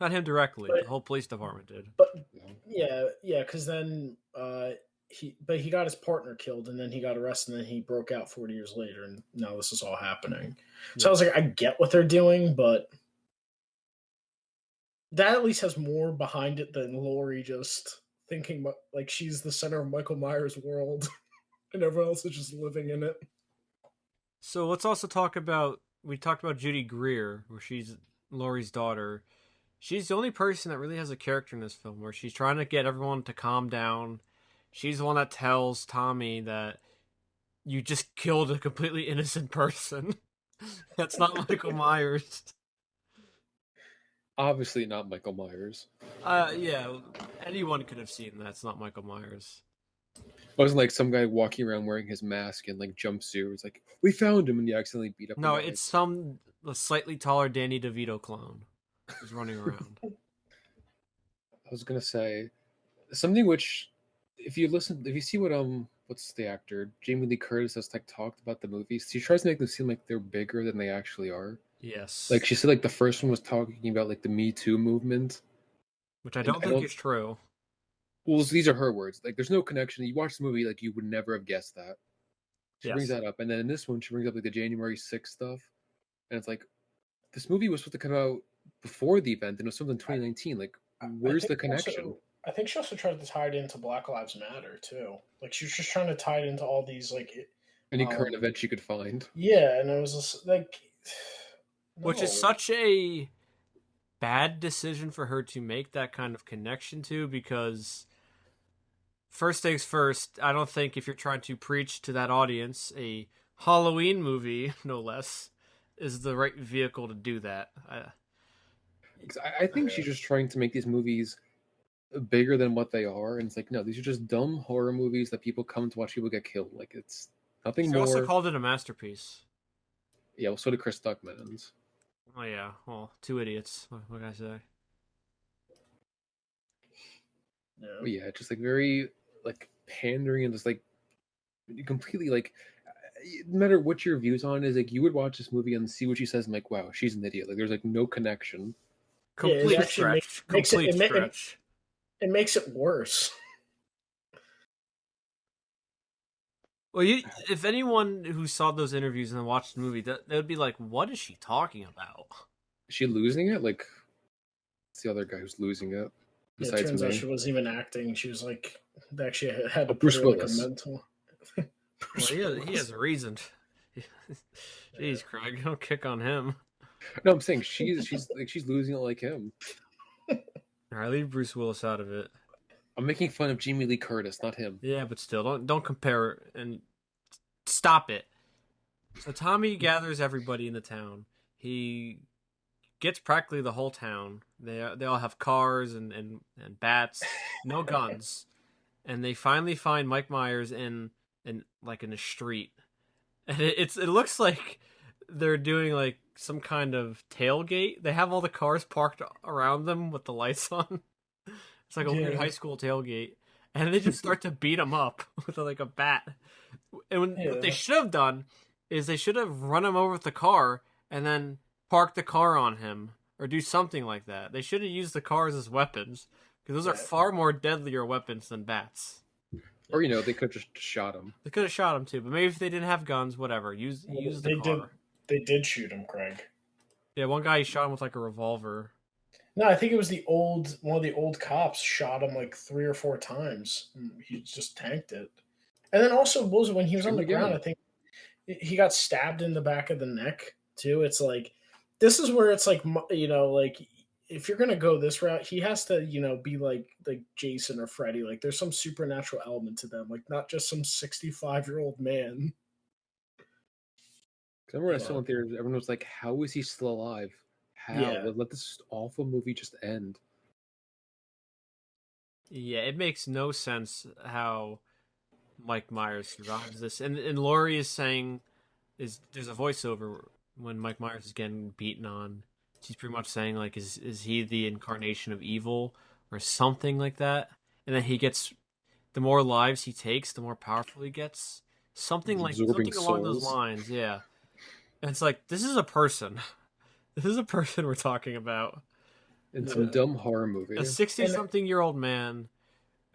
Not him directly. But The whole police department did. but No. yeah, because then he got his partner killed, and then he got arrested, and then he broke out 40 years later, and now this is all happening. So I was like, I get what they're doing, but that at least has more behind it than Laurie just thinking like she's the center of Michael Myers' world, and everyone else is just living in it. So let's also talk about, we talked about Judy Greer, where she's Laurie's daughter. She's the only person that really has a character in this film, where she's trying to get everyone to calm down. She's the one that tells Tommy that you just killed a completely innocent person. That's not Michael Myers. Obviously not Michael Myers. Yeah, anyone could have seen that's not Michael Myers. It wasn't like some guy walking around wearing his mask and like jumpsuit. It's like, we found him, and you accidentally beat up. No, it's some slightly taller Danny DeVito clone who's running around. I was gonna say something which, if you see what what's the actor Jamie Lee Curtis has like talked about the movies, she tries to make them seem like they're bigger than they actually are. Yes. Like she said, like the first one was talking about like the Me Too movement, which I don't think is true. Well, these are her words. Like, there's no connection. You watch the movie, like you would never have guessed that. She brings that up, and then in this one, she brings up like the January 6th stuff, and it's like, this movie was supposed to come out before the event, and it was something in 2019. Like, where's the connection? I think she also tried to tie it into Black Lives Matter too. Like she was just trying to tie it into all these like any current event she could find. Yeah, and it was just like, no. Which is such a bad decision for her to make that kind of connection to, because first things first, I don't think if you're trying to preach to that audience, a Halloween movie, no less, is the right vehicle to do that. I think she's just trying to make these movies bigger than what they are, and it's like, no, these are just dumb horror movies that people come to watch people get killed. Like, it's nothing more. She also called it a masterpiece. Yeah, well, so did Chris Stuckman's. Oh yeah, well, two idiots. What can I say? But yeah, just like very like pandering and just like completely like, no matter what your views on is, like you would watch this movie and see what she says and like, wow, she's an idiot. Like there's like no connection. Complete stretch. Complete stretch. It makes it worse. Well, if anyone who saw those interviews and then watched the movie, they would be like, "What is she talking about? Is she losing it? Like, it's the other guy who's losing it. It turns out she wasn't even acting. She was like, they actually had to Bruce put her Willis. Like a mental. Well, he has a reason. Jeez, Craig, don't kick on him. No, I'm saying she's losing it like him. All right, leave Bruce Willis out of it. I'm making fun of Jamie Lee Curtis, not him. Yeah, but still, don't compare and stop it. So Tommy gathers everybody in the town. He gets practically the whole town. They all have cars and bats, no guns, and they finally find Mike Myers in a street, and it looks like they're doing like some kind of tailgate. They have all the cars parked around them with the lights on. It's like a weird high school tailgate, and they just start to beat him up with like a bat. And what they should have done is they should have run him over with the car and then park the car on him or do something like that. They should have used the cars as weapons, because those are far more deadlier weapons than bats. Or they could have just shot him. They could have shot him too, but maybe if they didn't have guns, whatever. Use the car. They did shoot him, Craig. Yeah, one guy shot him with like a revolver. No, I think it was one of the old cops shot him like 3 or 4 times. He just tanked it. And then also was when he was on the ground, I think he got stabbed in the back of the neck too. It's like this is where it's like like if you're gonna go this route, he has to be like Jason or Freddy. Like there's some supernatural element to them, like not just some 65-year-old man. I remember I saw But in theaters, everyone was like, "How is he still alive? How? yeah, Let this awful movie just end." Yeah, it makes no sense how Mike Myers survives this. And Laurie is saying is there's a voiceover when Mike Myers is getting beaten on. She's pretty much saying like is he the incarnation of evil or something like that? And then he gets the more lives he takes, the more powerful he gets. He's absorbing Something along those souls. lines, yeah. And it's like this is a person. This is a person we're talking about. In some yeah, dumb horror A movie. 60 and something year old man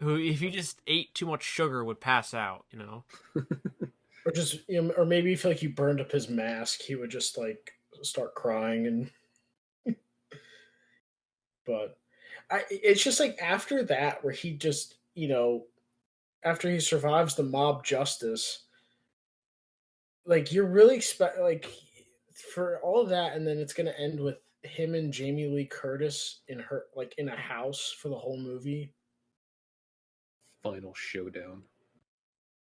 who, if he just ate too much sugar, would pass out, or just or maybe if like you burned up his mask, he would just like start crying and. But it's just like after that where he just after he survives the mob justice, like you're really expect like for all of that, and then it's gonna end with him and Jamie Lee Curtis in her like in a house for the whole movie, Final showdown.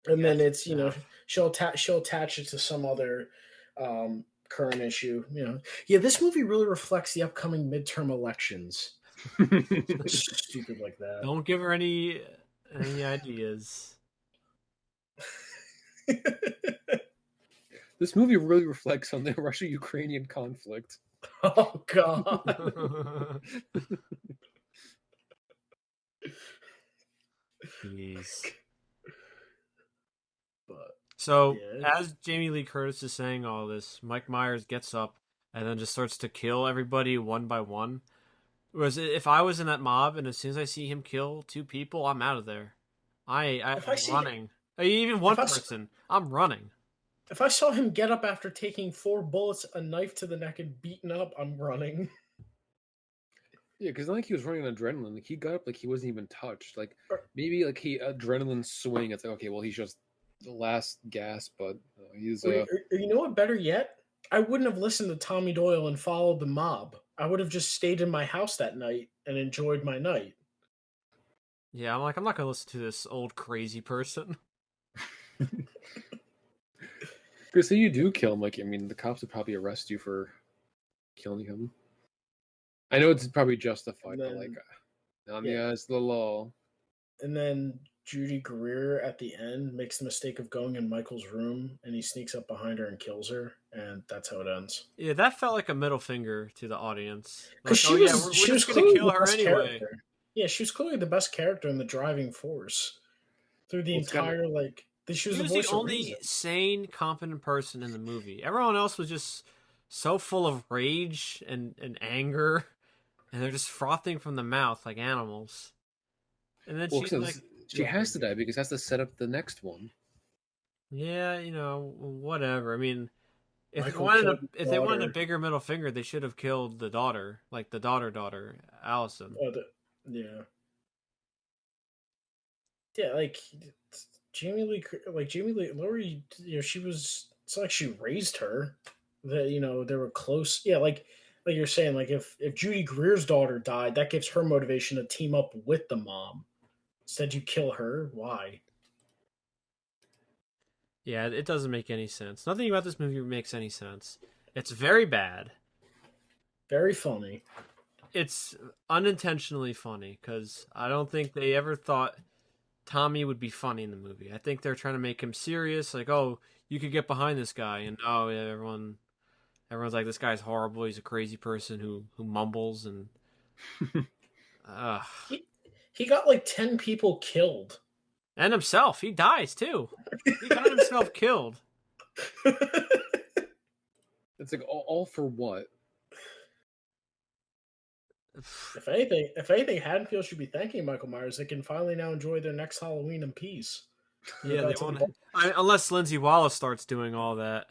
and Yeah, then it's yeah. she'll attach it to some other current issue. Yeah, this movie really reflects the upcoming midterm elections. Stupid like that. Don't give her any ideas. This movie really reflects on the Russia-Ukrainian conflict. Oh God. Jeez. But So yeah, as Jamie Lee Curtis is saying all this, Mike Myers gets up and then just starts to kill everybody one by one. Whereas if I was in that mob and as soon as I see him kill two people, I'm out of there. if I I'm see running. Even if one I person, I'm running. if I saw him get up after taking 4 bullets, a knife to the neck, and beaten up, I'm running. Yeah, because not like he was running on adrenaline. Like he got up like he wasn't even touched. Like Or, maybe like he adrenaline swing. It's like okay, well he's just the last gasp, but he's or you know what? Better yet, I wouldn't have listened to Tommy Doyle and followed the mob. I would have just stayed in my house that night and enjoyed my night. Yeah, I'm like, I'm not gonna listen to this old crazy person. because say you do kill him. Like I mean, the cops would probably arrest you for killing him. I know it's probably justified, And but like then on the yeah, eyes of the law. and then Judy Greer at the end makes the mistake of going in Michael's room, and he sneaks up behind her and kills her, and that's how it ends. Yeah, that felt like a middle finger to the audience. Because Like, oh yeah, we're she was just gonna clearly kill the her best anyway. character. Yeah, she was clearly the best character in the driving force through the Well, it's kind of entire she was She the was the voice of only reason. sane, competent person in the movie. Everyone else was just so full of rage and anger, and they're just frothing from the mouth like animals. And then well, she's like, she has to die because that's to set up the next one. "Yeah, whatever." I mean, Michael killed his if they wanted a daughter. bigger middle finger, they should have killed the daughter, like the daughter, Allison. Yeah, yeah, like Jamie Lee Laurie. She was. It's not like she raised her. That they were close. Yeah, like you're saying, like if Judy Greer's daughter died, that gives her motivation to team up with the mom. Instead, you kill her. Why? Yeah, it doesn't make any sense. Nothing about this movie makes any sense. It's very bad. Very funny. It's unintentionally funny because I don't think they ever thought Tommy would be funny in the movie. I think they're trying to make him serious, like, oh, you could get behind this guy, and oh, yeah, everyone's like, this guy's horrible. He's a crazy person who mumbles and, uh, He he got like 10 people killed. and himself. He dies too. He got himself killed. It's like all for what? If anything, Haddonfield should be thanking Michael Myers. They can finally now enjoy their next Halloween in peace. Yeah, they won't. Unless Lindsay Wallace starts doing all that.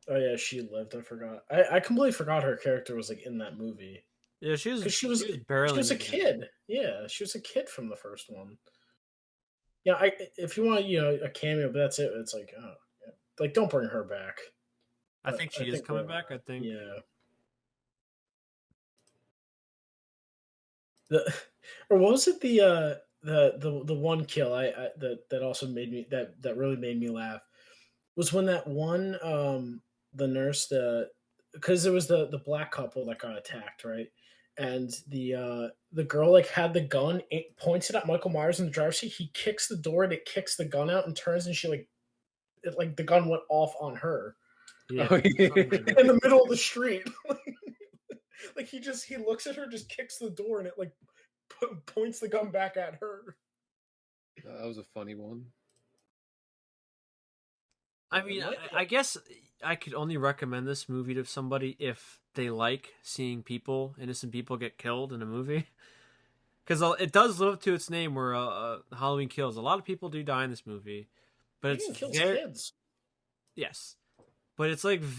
Oh yeah, she lived. I forgot. I completely forgot her character was like in that movie Yeah, because she was she barely was a in it. kid. Yeah, she was a kid from the first one. Yeah, if you want a cameo, but that's it. It's like oh yeah. like don't bring her back. I think she is coming back. I think. Yeah. Or what was it the one kill that also made me that really made me laugh was when that one the nurse because it was the black couple that got attacked, right? And the girl like had the gun, it points it at Michael Myers in the driver's seat. He kicks the door and it kicks the gun out and turns, and she like the gun went off on her. Yeah, in the middle of the street. Like he looks at her, just kicks the door, and it like points the gun back at her. That was a funny one. I mean, I guess I could only recommend this movie to somebody if they like seeing innocent people get killed in a movie. Because it does live up to its name, where Halloween Kills. A lot of people do die in this movie, but It kills kids. Yes, but it's like it's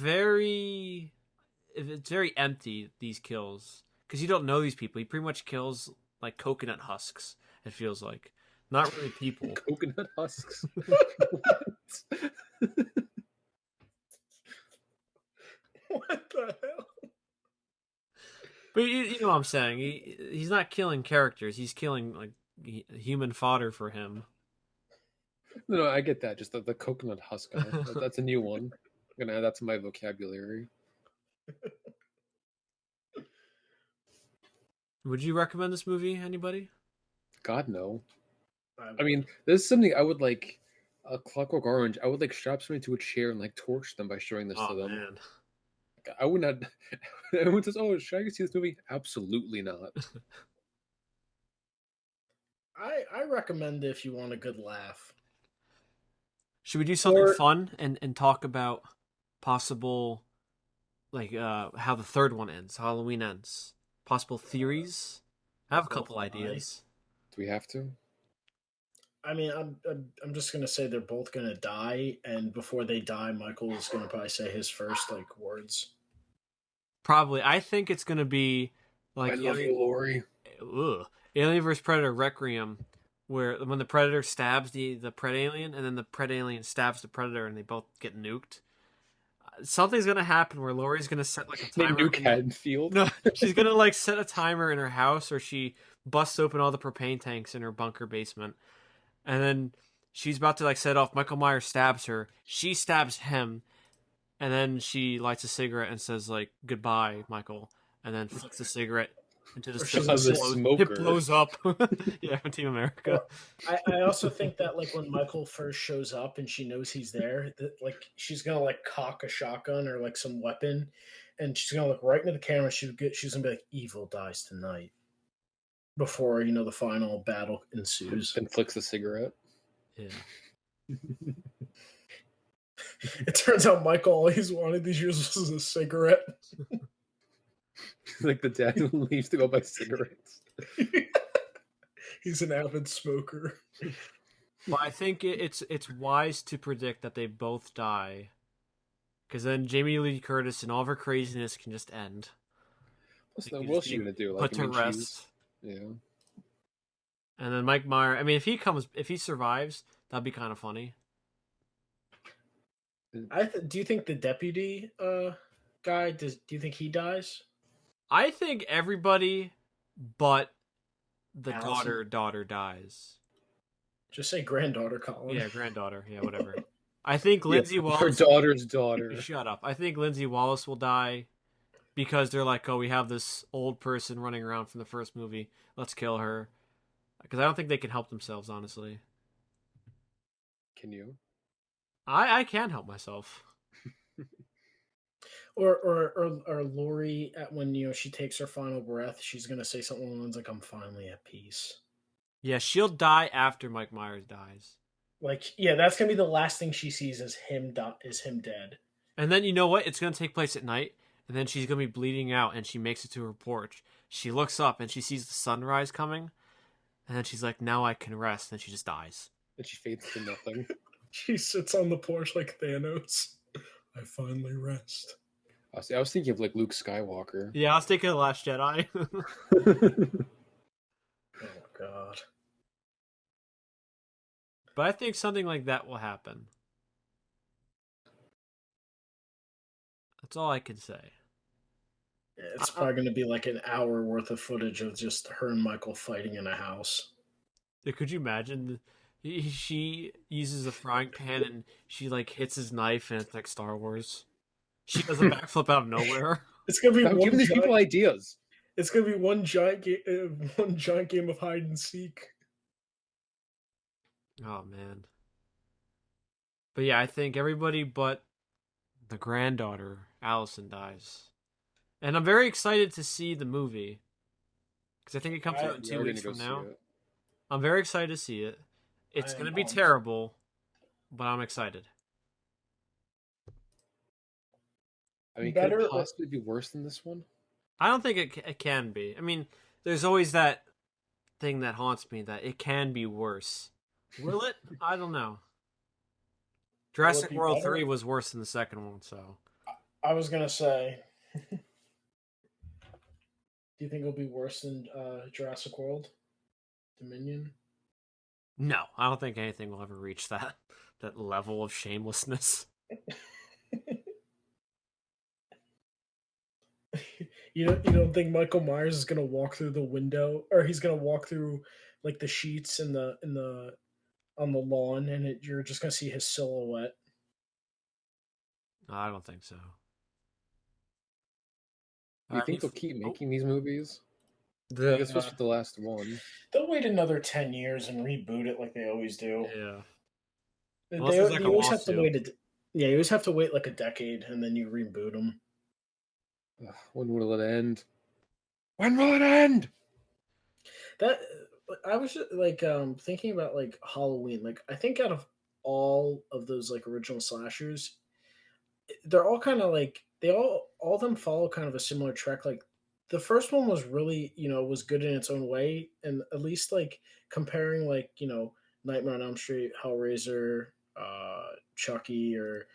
very empty, these kills, because you don't know these people. He pretty much kills like coconut husks, it feels like, not really people. Coconut husks. What the hell? But you know what I'm saying. He's not killing characters. He's killing like human fodder for him. No, I get that. Just the coconut husk guy. That's a new one. I'm gonna add that to my vocabulary. Would you recommend this movie, anybody? God, no. I mean, this is something I would like. A Clockwork Orange. I would like strap somebody to a chair and like torch them by showing this to them. Man. I would not. Everyone says, "Oh, should I see this movie?" Absolutely not. I recommend it if you want a good laugh. Should we do something fun and talk about possible, like how the third one ends, Halloween ends? Possible theories. I have a couple ideas. Do we have to? I mean, I'm just gonna say they're both gonna die, and before they die, Michael is gonna probably say his first like words. Probably, I think it's gonna be like I love you, Lori. Alien vs Predator Requiem, where when the Predator stabs the Pred Alien, and then the Pred Alien stabs the Predator, and they both get nuked. Something's gonna happen where Laurie's gonna set like a timer. They nuke Haddonfield. No, she's gonna like set a timer in her house, or she busts open all the propane tanks in her bunker basement, and then she's about to like set off. Michael Myers stabs her. She stabs him, and then she lights a cigarette and says like "Goodbye, Michael," and then flicks the cigarette into the smoker. It blows up. Yeah, Team America. I also think that like when Michael first shows up and she knows he's there, that like she's gonna like cock a shotgun or like some weapon, and she's gonna look right into the camera. She's gonna be like, "Evil dies tonight," before the final battle ensues. And flicks the cigarette. Yeah. It turns out Michael all he's wanted these years was a cigarette. Like the dad who leaves to go buy cigarettes. He's an avid smoker. Well, I think it's wise to predict that they both die, because then Jamie Lee Curtis and all of her craziness can just end. What else are you gonna do? Put to rest. Yeah. And then Mike Meyer. I mean, if he survives, that'd be kind of funny. Do you think the deputy guy do you think he dies? I think everybody but the Allison? daughter dies. Just say granddaughter, Colin. Yeah, granddaughter. Yeah, whatever. I think Lindsay Wallace. Her daughter's daughter. Shut up. I think Lindsay Wallace will die because they're like, oh, we have this old person running around from the first movie. Let's kill her. Because I don't think they can help themselves, honestly. Can you? I can help myself. Or Lori when she takes her final breath, she's gonna say something along the lines like, "I'm finally at peace." Yeah, she'll die after Mike Myers dies. Like, yeah, that's gonna be the last thing she sees is him dead. And then you know what? It's gonna take place at night, and then she's gonna be bleeding out, and she makes it to her porch. She looks up and she sees the sunrise coming, and then she's like, "Now I can rest." And she just dies. And she fades to nothing. She sits on the porch like Thanos. I finally rest. I was thinking of like Luke Skywalker. Yeah, I was thinking of The Last Jedi. Oh God. But I think something like that will happen. That's all I can say. It's probably going to be like an hour worth of footage of just her and Michael fighting in a house. Could you imagine? She uses a frying pan and she like hits his knife and it's like Star Wars. She does a backflip out of nowhere. It's going to be I'm giving these people ideas. It's going to be one giant game of hide and seek. Oh man. But yeah, I think everybody but the granddaughter, Allison, dies. And I'm very excited to see the movie. Because I think it comes out in 2 weeks from now. I'm very excited to see it. It's going to be terrible, but I'm excited. I mean, could it possibly be worse than this one? I don't think it can be. I mean, there's always that thing that haunts me that it can be worse. Will it? I don't know. Jurassic World 3 was worse than the second one, so. I was going to say, do you think it'll be worse than Jurassic World Dominion? No, I don't think anything will ever reach that level of shamelessness. You don't think Michael Myers is gonna walk through the window, or he's gonna walk through like the sheets on the lawn, and you're just gonna see his silhouette? No, I don't think so. Do you think they'll keep making these movies? I guess this was the last one. They'll wait another 10 years and reboot it like they always do. Yeah. They always have to wait. You always have to wait like a decade, and then you reboot them. When will it end? When will it end? That I was just, like thinking about like Halloween. Like I think out of all of those like original slashers, they're all kind of like all of them follow kind of a similar track. Like the first one was really was good in its own way, and at least like comparing like Nightmare on Elm Street, Hellraiser, Chucky, or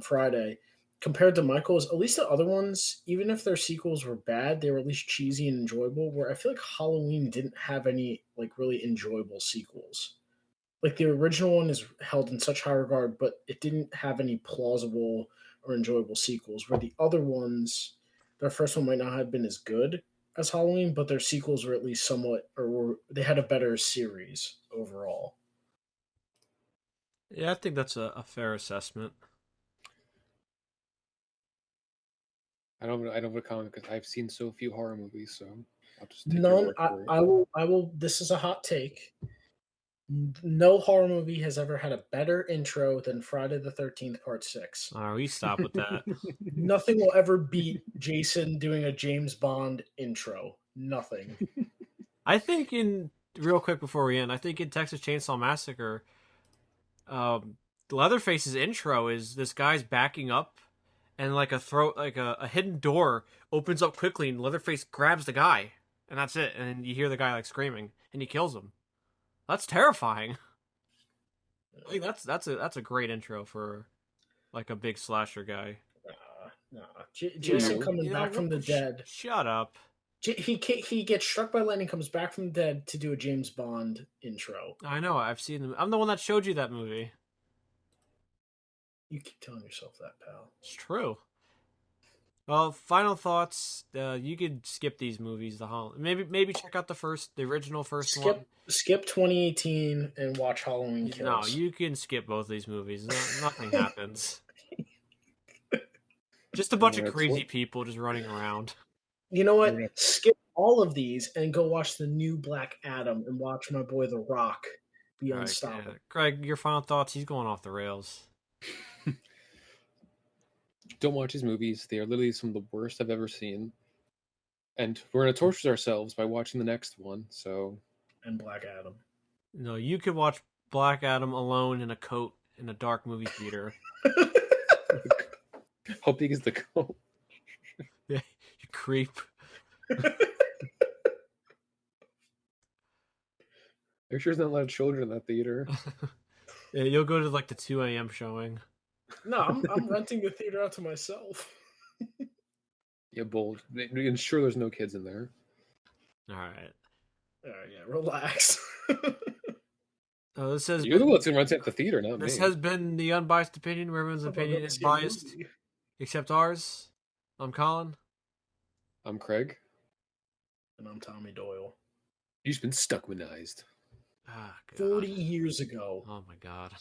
Friday. Compared to Michael's, at least the other ones, even if their sequels were bad, they were at least cheesy and enjoyable. Where I feel like Halloween didn't have any like really enjoyable sequels. Like the original one is held in such high regard, but it didn't have any plausible or enjoyable sequels. Where the other ones, their first one might not have been as good as Halloween, but their sequels were at least somewhat, they had a better series overall. Yeah, I think that's a fair assessment. I don't have a comment because I've seen so few horror movies, so I'll just take None. I will. This is a hot take. No horror movie has ever had a better intro than Friday the 13th Part 6. All right, we stop with that. Nothing will ever beat Jason doing a James Bond intro. Nothing. I think real quick before we end, I think in Texas Chainsaw Massacre, Leatherface's intro is this guy's backing up, and like a hidden door opens up quickly, and Leatherface grabs the guy, and that's it. And you hear the guy like screaming, and he kills him. That's terrifying. I think that's a great intro for like a big slasher guy. Jason coming back from the dead. Shut up. He gets struck by lightning, comes back from the dead to do a James Bond intro. I know. I've seen them. I'm the one that showed you that movie. You keep telling yourself that, pal. It's true. Well, final thoughts. You could skip these movies. Maybe check out the original first one. Skip 2018 and watch Halloween Kills. No, you can skip both these movies. Nothing happens. Just a bunch of crazy people just running around. You know what? Skip all of these and go watch the new Black Adam and watch my boy The Rock be unstoppable. Yeah. Greg, your final thoughts? He's going off the rails. Don't watch these movies. They are literally some of the worst I've ever seen. And we're going to torture ourselves by watching the next one. And Black Adam. No, you could watch Black Adam alone in a coat in a dark movie theater. How big is the coat? Yeah, you creep. Are you sure there's not a lot of children in that theater? Yeah, you'll go to like the 2 a.m. showing. No, I'm renting the theater out to myself. Yeah, bold. And sure there's no kids in there. All right. Yeah, relax. This has You're the one that's going to rent at the theater, not me. This has been the Unbiased Opinion, where everyone's opinion is biased, except ours. I'm Colin. I'm Craig. And I'm Tommy Doyle. You've been Stuckmanized. Ah, God. 40 years ago. Oh my God.